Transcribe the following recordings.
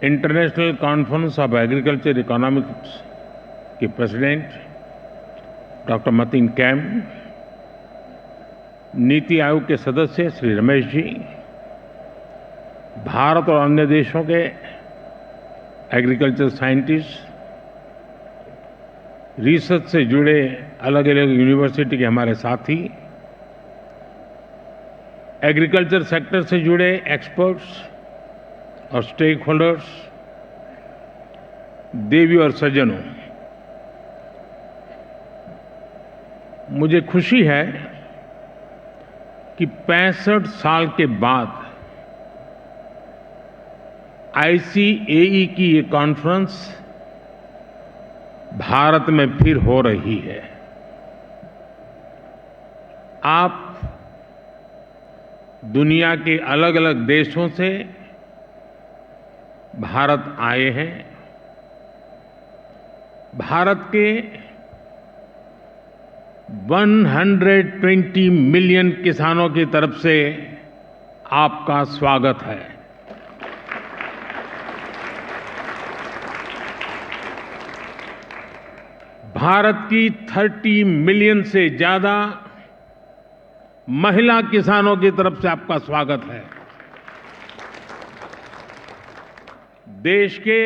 International conference of agriculture economics के president doctor Mateen cam, NITI Aayog के सदस्य श्री रमेश जी, भारत और अन्य देशों के एग्रीकल्चर साइंटिस्ट, रिसर्च से जुड़े अलग अलग यूनिवर्सिटी के हमारे साथी, एग्रीकल्चर सेक्टर से जुड़े एक्सपर्ट्स और स्टेक होल्डर्स, देवी और सज्जनों, मुझे खुशी है कि 65 साल के बाद आईसीएई की ये कॉन्फ्रेंस भारत में फिर हो रही है। आप दुनिया के अलग अलग देशों से भारत आए हैं। भारत के 120 मिलियन किसानों की तरफ से आपका स्वागत है। भारत की 30 मिलियन से ज्यादा महिला किसानों की तरफ से आपका स्वागत है। देश के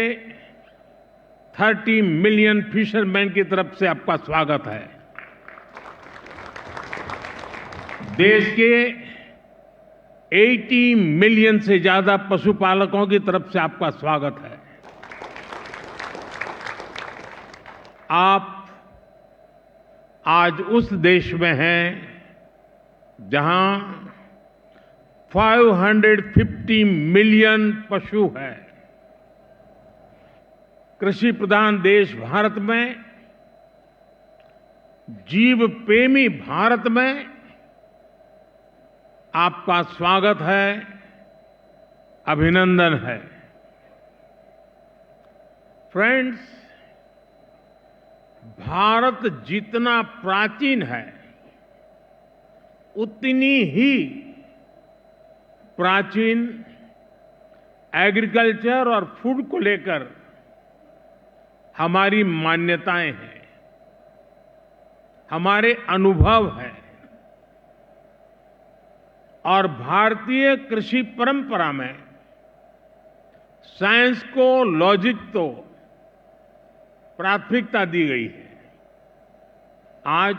30 मिलियन फिशरमैन की तरफ से आपका स्वागत है। देश के 80 मिलियन से ज्यादा पशुपालकों की तरफ से आपका स्वागत है। आप आज उस देश में हैं जहां 550 मिलियन पशु हैं। कृषि प्रधान देश भारत में, जीव प्रेमी भारत में आपका स्वागत है, अभिनंदन है। फ्रेंड्स, भारत जितना प्राचीन है उतनी ही प्राचीन एग्रीकल्चर और फूड को लेकर हमारी मान्यताएं हैं, हमारे अनुभव हैं। और भारतीय कृषि परंपरा में साइंस को, लॉजिक तो प्राथमिकता दी गई है। आज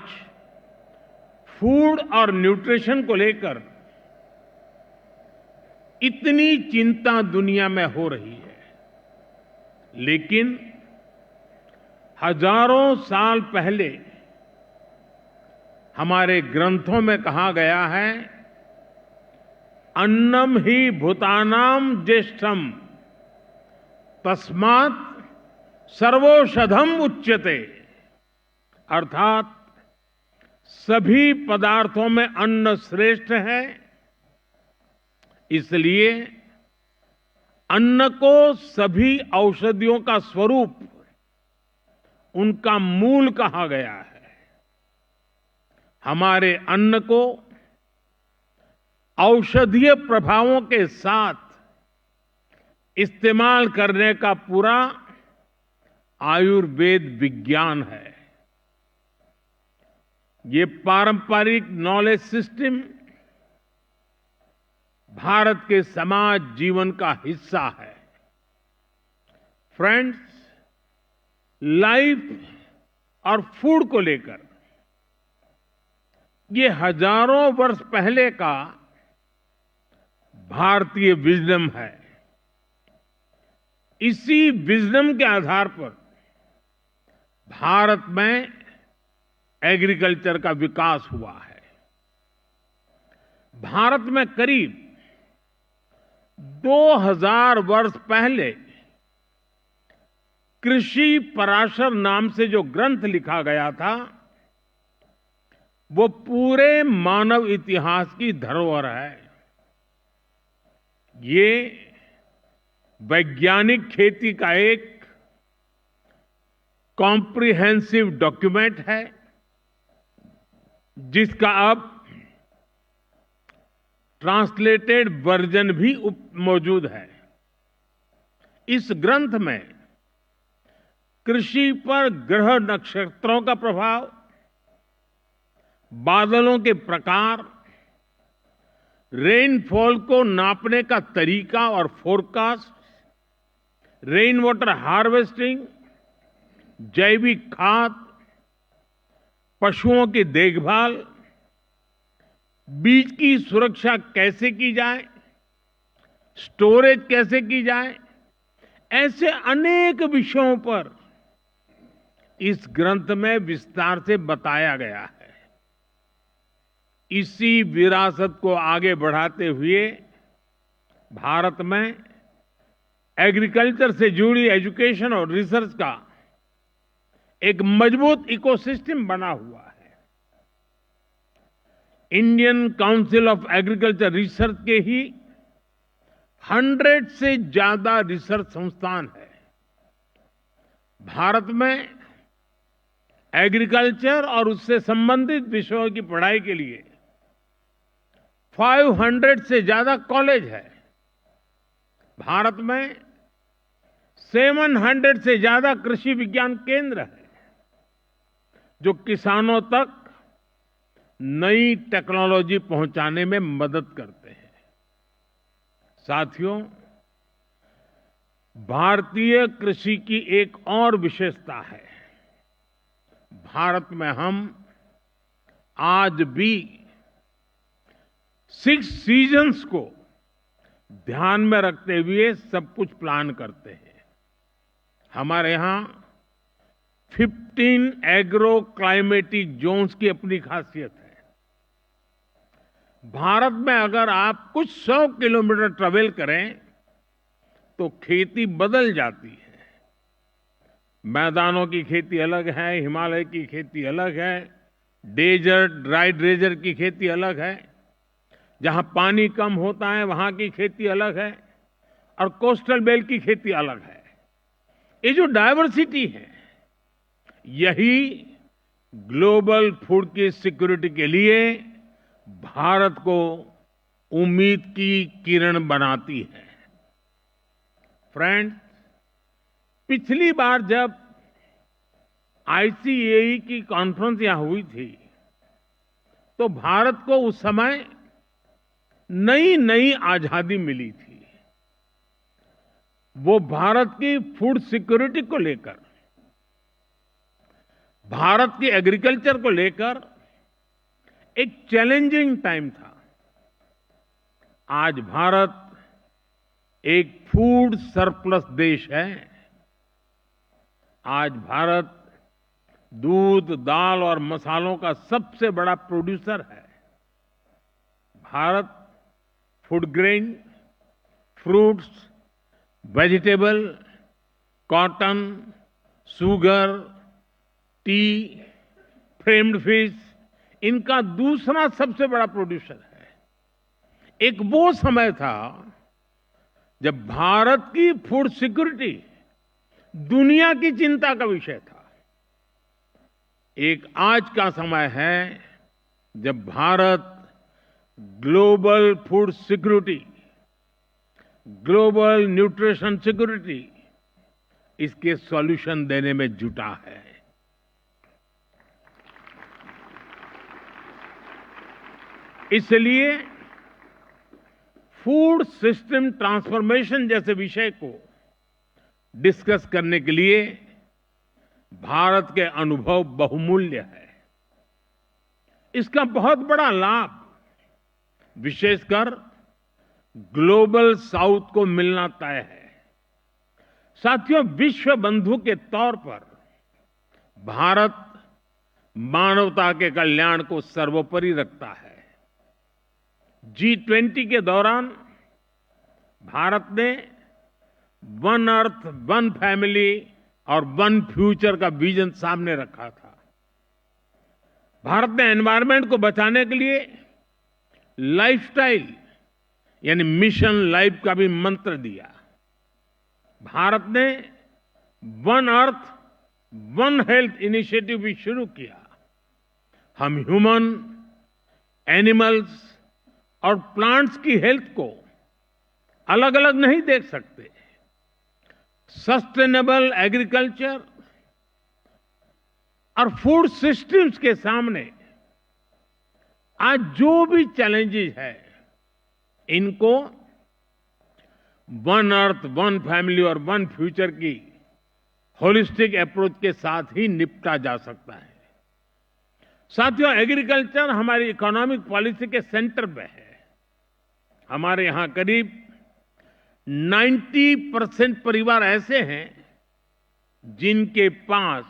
फूड और न्यूट्रिशन को लेकर इतनी चिंता दुनिया में हो रही है, लेकिन हजारों साल पहले हमारे ग्रंथों में कहा गया है, अन्नम ही भूतानाम ज्येष्ठम तस्मात् सर्वौषधम उच्यते। अर्थात सभी पदार्थों में अन्न श्रेष्ठ है, इसलिए अन्न को सभी औषधियों का स्वरूप, उनका मूल कहा गया है। हमारे अन्न को औषधीय प्रभावों के साथ इस्तेमाल करने का पूरा आयुर्वेद विज्ञान है। ये पारंपरिक नॉलेज सिस्टम भारत के समाज जीवन का हिस्सा है। फ्रेंड्स, लाइफ और फूड को लेकर ये हजारों वर्ष पहले का भारतीय विजडम है। इसी विजडम के आधार पर भारत में एग्रीकल्चर का विकास हुआ है। भारत में करीब 2000 वर्ष पहले कृषि पराशर नाम से जो ग्रंथ लिखा गया था, वो पूरे मानव इतिहास की धरोहर है। ये वैज्ञानिक खेती का एक कॉम्प्रिहेंसिव डॉक्यूमेंट है, जिसका अब ट्रांसलेटेड वर्जन भी मौजूद है। इस ग्रंथ में कृषि पर ग्रह नक्षत्रों का प्रभाव, बादलों के प्रकार, रेनफॉल को नापने का तरीका और फोरकास्ट, रेन वाटर हार्वेस्टिंग, जैविक खाद, पशुओं की देखभाल, बीज की सुरक्षा कैसे की जाए, स्टोरेज कैसे की जाए, ऐसे अनेक विषयों पर इस ग्रंथ में विस्तार से बताया गया है। इसी विरासत को आगे बढ़ाते हुए भारत में एग्रीकल्चर से जुड़ी एजुकेशन और रिसर्च का एक मजबूत इकोसिस्टम बना हुआ है। Indian council of agriculture research के ही 100 से ज्यादा रिसर्च संस्थान है। भारत में एग्रीकल्चर और उससे संबंधित विषयों की पढ़ाई के लिए 500 से ज्यादा कॉलेज है। भारत में 700 से ज्यादा कृषि विज्ञान केंद्र है, जो किसानों तक नई टेक्नोलॉजी पहुंचाने में मदद करते हैं। साथियों, भारतीय कृषि की एक और विशेषता है। भारत में हम आज भी 6 सीजन्स को ध्यान में रखते हुए सब कुछ प्लान करते हैं। हमारे यहां 15 एग्रो क्लाइमेटिक जोन्स की अपनी खासियत है। भारत में अगर आप कुछ 100 किलोमीटर ट्रेवल करें तो खेती बदल जाती है। मैदानों की खेती अलग है, हिमालय की खेती अलग है, डेजर्ट, ड्राई डेजर्ट की खेती अलग है, जहां पानी कम होता है वहां की खेती अलग है, और कोस्टल बेल्ट की खेती अलग है। ये जो डायवर्सिटी है, यही ग्लोबल फूड की सिक्योरिटी के लिए भारत को उम्मीद की किरण बनाती है। फ्रेंड्स, पिछली बार जब ICAE की कॉन्फ्रेंस यहां हुई थी, तो भारत को उस समय नई नई आजादी मिली थी। वो भारत की फूड सिक्योरिटी को लेकर, भारत की एग्रीकल्चर को लेकर एक चैलेंजिंग टाइम था। आज भारत एक फूड सरप्लस देश है। आज भारत दूध, दाल और मसालों का सबसे बड़ा प्रोड्यूसर है। Bharat food grain, fruits, vegetable, cotton, sugar, T, framed fish, इनका दूसरा सबसे बड़ा प्रोड्यूसर है। एक वो समय था जब भारत की फूड सिक्योरिटी दुनिया की चिंता का विषय था। एक आज का समय है जब Bharat global food security, global nutrition security, इसके सॉल्यूशन देने में जुटा है। इसलिए फूड सिस्टम ट्रांसफॉर्मेशन जैसे विषय को डिस्कस करने के लिए भारत के अनुभव बहुमूल्य है। इसका बहुत बड़ा लाभ विशेषकर ग्लोबल साउथ को मिलना तय है। साथियों, विश्व बंधु के तौर पर भारत मानवता के कल्याण को सर्वोपरि रखता है। G20 के दौरान भारत ने वन अर्थ, वन फैमिली और वन फ्यूचर का विजन सामने रखा था। भारत ने एनवायरनमेंट को बचाने के लिए लाइफस्टाइल यानी मिशन लाइफ का भी मंत्र दिया। भारत ने one earth, one health initiative भी शुरू किया। हम ह्यूमन, एनिमल्स और प्लांट्स की हेल्थ को अलग अलग नहीं देख सकते। सस्टेनेबल एग्रीकल्चर और फूड सिस्टम्स के सामने आज जो भी चैलेंजेस है, इनको वन अर्थ, वन फैमिली और वन फ्यूचर की होलिस्टिक अप्रोच के साथ ही निपटा जा सकता है। साथियों, एग्रीकल्चर हमारी इकोनॉमिक पॉलिसी के सेंटर पे है। हमारे यहां करीब 90% परिवार ऐसे हैं जिनके पास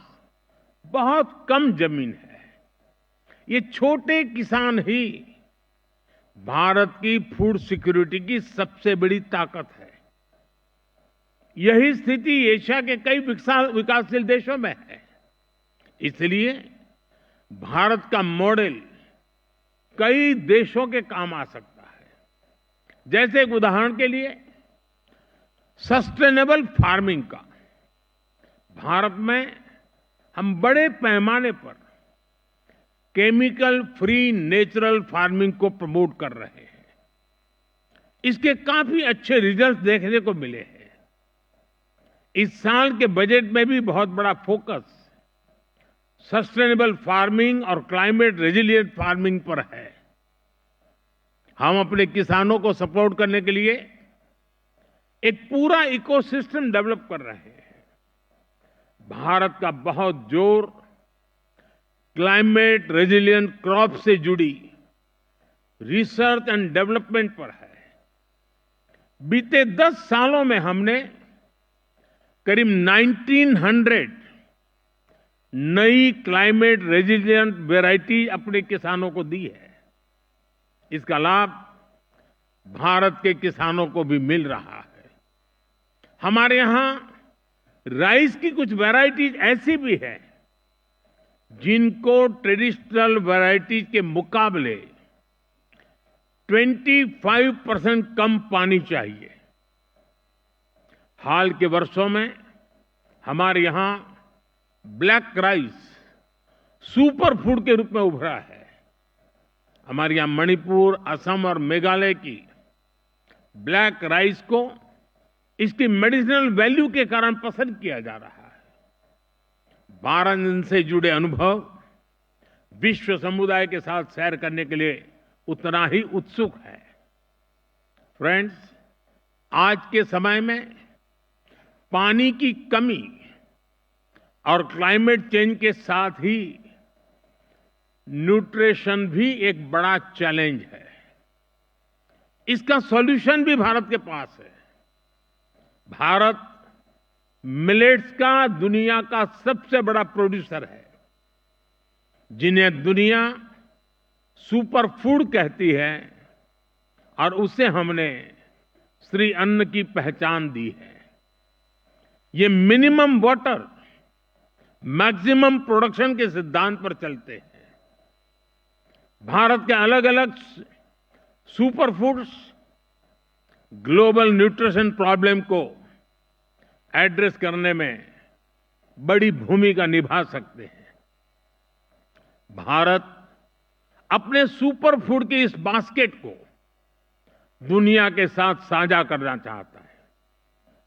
बहुत कम जमीन है। ये छोटे किसान ही भारत की फूड सिक्योरिटी की सबसे बड़ी ताकत है। यही स्थिति एशिया के कई विकासशील देशों में है। इसलिए भारत का मॉडल कई देशों के काम आ सकता है। जैसे एक उदाहरण के लिए सस्टेनेबल फार्मिंग का, भारत में हम बड़े पैमाने पर केमिकल फ्री नेचुरल फार्मिंग को प्रमोट कर रहे हैं। इसके काफी अच्छे रिजल्ट देखने को मिले हैं। इस साल के बजट में भी बहुत बड़ा फोकस सस्टेनेबल फार्मिंग और क्लाइमेट रेजिलिएंट फार्मिंग पर है। हम अपने किसानों को सपोर्ट करने के लिए एक पूरा इकोसिस्टम डेवलप कर रहे हैं। भारत का बहुत जोर क्लाइमेट रेजिलिएंट क्रॉप से जुड़ी रिसर्च एंड डेवलपमेंट पर है। बीते 10 सालों में हमने करीब 1900 नई क्लाइमेट रेजिलिएंट वैरायटी अपने किसानों को दी है। इसका लाभ भारत के किसानों को भी मिल रहा है। हमारे यहां राइस की कुछ वैरायटीज ऐसी भी है जिनको ट्रेडिशनल वैरायटीज के मुकाबले 25% कम पानी चाहिए। हाल के वर्षों में हमारे यहां ब्लैक राइस सुपर फूड के रूप में उभरा है। हमारे यहां मणिपुर, असम और मेघालय की ब्लैक राइस को इसकी मेडिसिनल वैल्यू के कारण पसंद किया जा रहा है। 12 दिन से जुड़े अनुभव विश्व समुदाय के साथ शेयर करने के लिए उतना ही उत्सुक है। फ्रेंड्स, आज के समय में पानी की कमी और क्लाइमेट चेंज के साथ ही न्यूट्रिशन भी एक बड़ा चैलेंज है। इसका सॉल्यूशन भी भारत के पास है। भारत मिलेट्स का दुनिया का सबसे बड़ा प्रोड्यूसर है, जिन्हें दुनिया सुपर फूड कहती है, और उसे हमने श्री अन्न की पहचान दी है। ये मिनिमम वाटर मैक्सिमम प्रोडक्शन के सिद्धांत पर चलते हैं। भारत के अलग अलग super foods global nutrition problem को एड्रेस करने में बड़ी भूमिका निभा सकते हैं। भारत अपने सुपर फूड के इस बास्केट को दुनिया के साथ साझा करना चाहता है।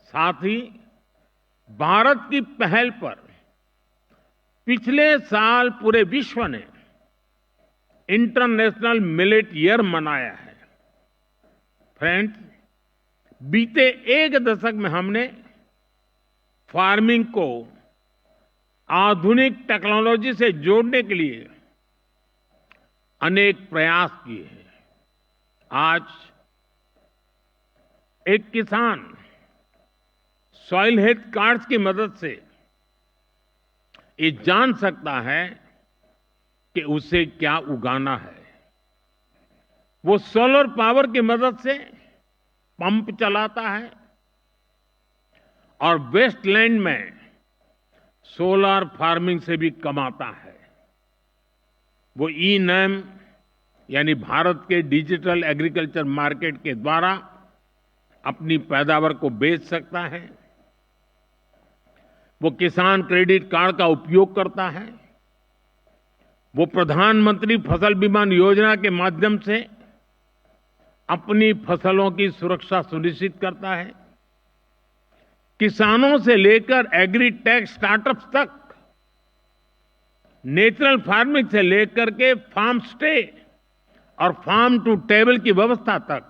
साथ ही भारत की पहल पर पिछले साल पूरे विश्व ने इंटरनेशनल मिलेट ईयर मनाया है। फ्रेंड्स, बीते एक दशक में हमने फार्मिंग को आधुनिक टेक्नोलॉजी से जोड़ने के लिए अनेक प्रयास किए हैं। आज एक किसान सॉइल हेल्थ कार्ड्स की मदद से ये जान सकता है कि उसे क्या उगाना है। वो सोलर पावर की मदद से पंप चलाता है और वेस्टलैंड में सोलर फार्मिंग से भी कमाता है। वो ई-नैम यानी भारत के डिजिटल एग्रीकल्चर मार्केट के द्वारा अपनी पैदावार को बेच सकता है। वो किसान क्रेडिट कार्ड का उपयोग करता है। वो प्रधानमंत्री फसल बीमा योजना के माध्यम से अपनी फसलों की सुरक्षा सुनिश्चित करता है। किसानों से लेकर एग्री टेक स्टार्टअप्स तक, नेचुरल फार्मिंग से लेकर के फार्म स्टे और फार्म टू टेबल की व्यवस्था तक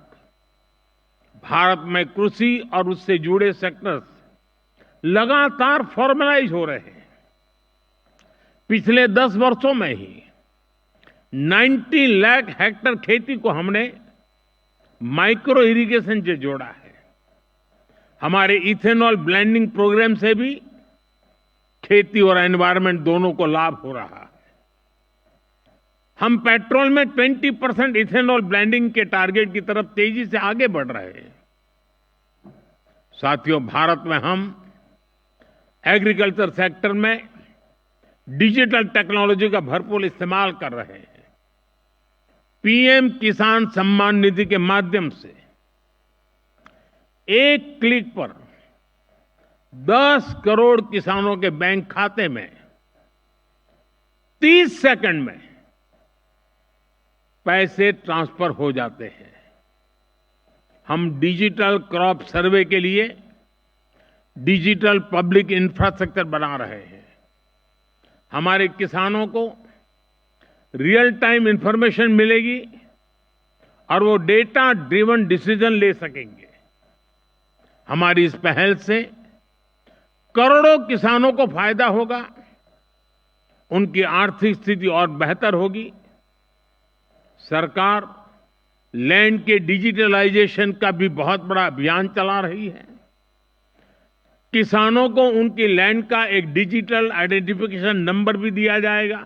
भारत में कृषि और उससे जुड़े सेक्टर्स लगातार फॉर्मलाइज हो रहे हैं। पिछले 10 वर्षों में ही 90 लाख हेक्टेयर खेती को हमने माइक्रो इरिगेशन से जोड़ा है। हमारे इथेनॉल ब्लेंडिंग प्रोग्राम से भी खेती और एनवायरनमेंट दोनों को लाभ हो रहा है। हम पेट्रोल में 20% इथेनॉल ब्लेंडिंग के टारगेट की तरफ तेजी से आगे बढ़ रहे हैं। साथियों, भारत में हम एग्रीकल्चर सेक्टर में डिजिटल टेक्नोलॉजी का भरपूर इस्तेमाल कर रहे हैं। पीएम किसान सम्मान निधि के माध्यम से एक क्लिक पर 10 करोड़ किसानों के बैंक खाते में 30 सेकंड में पैसे ट्रांसफर हो जाते हैं। हम डिजिटल क्रॉप सर्वे के लिए डिजिटल पब्लिक इंफ्रास्ट्रक्चर बना रहे हैं। हमारे किसानों को रियल टाइम इंफॉर्मेशन मिलेगी और वो डेटा ड्रिवन डिसीजन ले सकेंगे। हमारी इस पहल से करोड़ों किसानों को फायदा होगा, उनकी आर्थिक स्थिति और बेहतर होगी। सरकार लैंड के डिजिटलाइजेशन का भी बहुत बड़ा अभियान चला रही है। किसानों को उनकी लैंड का एक डिजिटल आइडेंटिफिकेशन नंबर भी दिया जाएगा।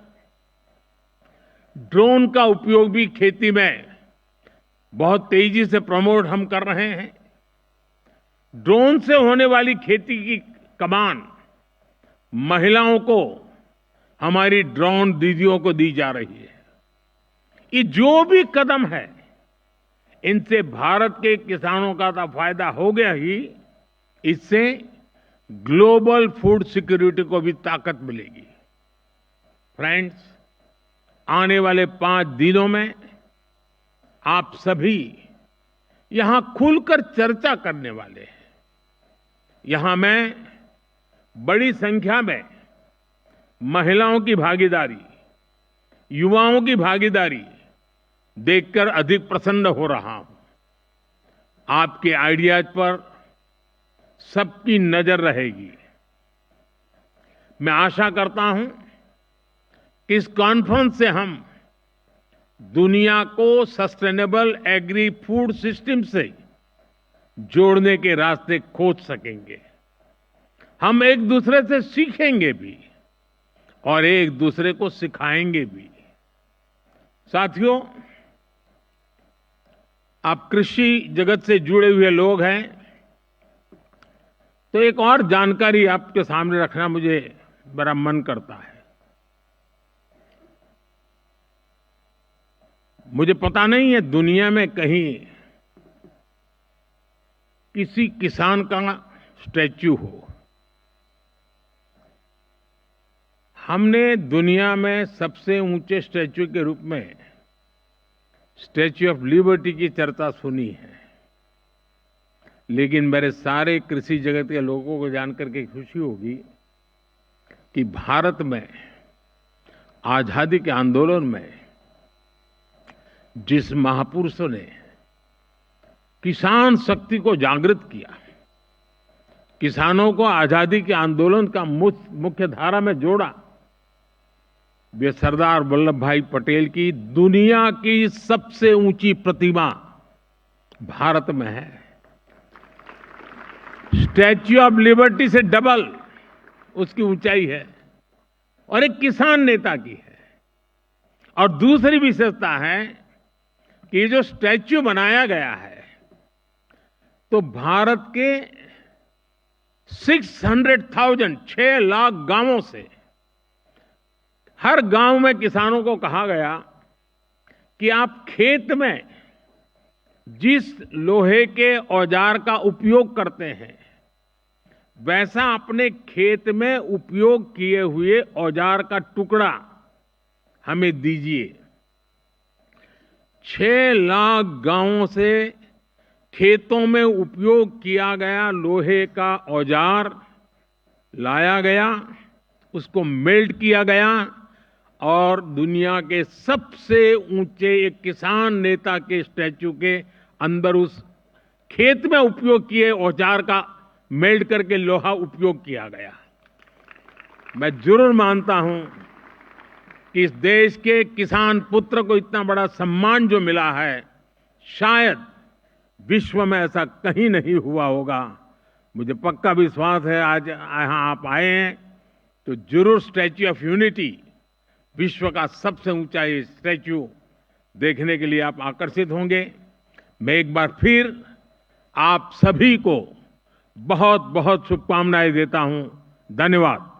ड्रोन का उपयोग भी खेती में बहुत तेजी से प्रमोट हम कर रहे हैं। ड्रोन से होने वाली खेती की कमान महिलाओं को, हमारी ड्रोन दीदियों को दी जा रही है। ये जो भी कदम है, इनसे भारत के किसानों का तो फायदा हो गया ही, इससे ग्लोबल फूड सिक्योरिटी को भी ताकत मिलेगी। फ्रेंड्स, आने वाले 5 दिनों में आप सभी यहां खुलकर चर्चा करने वाले हैं। यहां मैं बड़ी संख्या में महिलाओं की भागीदारी, युवाओं की भागीदारी देखकर अधिक प्रसन्न हो रहा हूं। आपके आइडियाज पर सबकी नजर रहेगी। मैं आशा करता हूं कि इस कॉन्फ्रेंस से हम दुनिया को सस्टेनेबल एग्री फूड सिस्टम से जोड़ने के रास्ते खोज सकेंगे। हम एक दूसरे से सीखेंगे भी और एक दूसरे को सिखाएंगे भी। साथियों, आप कृषि जगत से जुड़े हुए लोग हैं, तो एक और जानकारी आपके सामने रखना मुझे बड़ा मन करता है। मुझे पता नहीं है दुनिया में कहीं किसी किसान का स्टैच्यू हो। हमने दुनिया में सबसे ऊंचे स्टैच्यू के रूप में स्टैच्यू ऑफ लिबर्टी की चर्चा सुनी है, लेकिन मेरे सारे कृषि जगत के लोगों को जानकर के खुशी होगी कि भारत में आजादी के आंदोलन में जिस महापुरुषों ने किसान शक्ति को जागृत किया, किसानों को आजादी के आंदोलन का मुख्य धारा में जोड़ा, वे सरदार वल्लभ भाई पटेल की दुनिया की सबसे ऊंची प्रतिमा भारत में है। स्टैच्यू ऑफ लिबर्टी से डबल उसकी ऊंचाई है और एक किसान नेता की है। और दूसरी विशेषता है कि ये जो स्टैच्यू बनाया गया है, तो भारत के 600,000 6 लाख गांवों से हर गांव में किसानों को कहा गया कि आप खेत में जिस लोहे के औजार का उपयोग करते हैं, वैसा अपने खेत में उपयोग किए हुए औजार का टुकड़ा हमें दीजिए। 6 लाख गांवों से खेतों में उपयोग किया गया लोहे का औजार लाया गया, उसको मेल्ट किया गया और दुनिया के सबसे ऊंचे एक किसान नेता के स्टैच्यू के अंदर उस खेत में उपयोग किए औजार का मेल्ट करके लोहा उपयोग किया गया। मैं जरूर मानता हूं कि इस देश के किसान पुत्र को इतना बड़ा सम्मान जो मिला है, शायद विश्व में ऐसा कहीं नहीं हुआ होगा। मुझे पक्का विश्वास है आज यहां आप आए हैं तो जरूर स्टैच्यू ऑफ यूनिटी, विश्व का सबसे ऊंचा ये स्टैच्यू देखने के लिए आप आकर्षित होंगे। मैं एक बार फिर आप सभी को बहुत बहुत शुभकामनाएं देता हूं। धन्यवाद।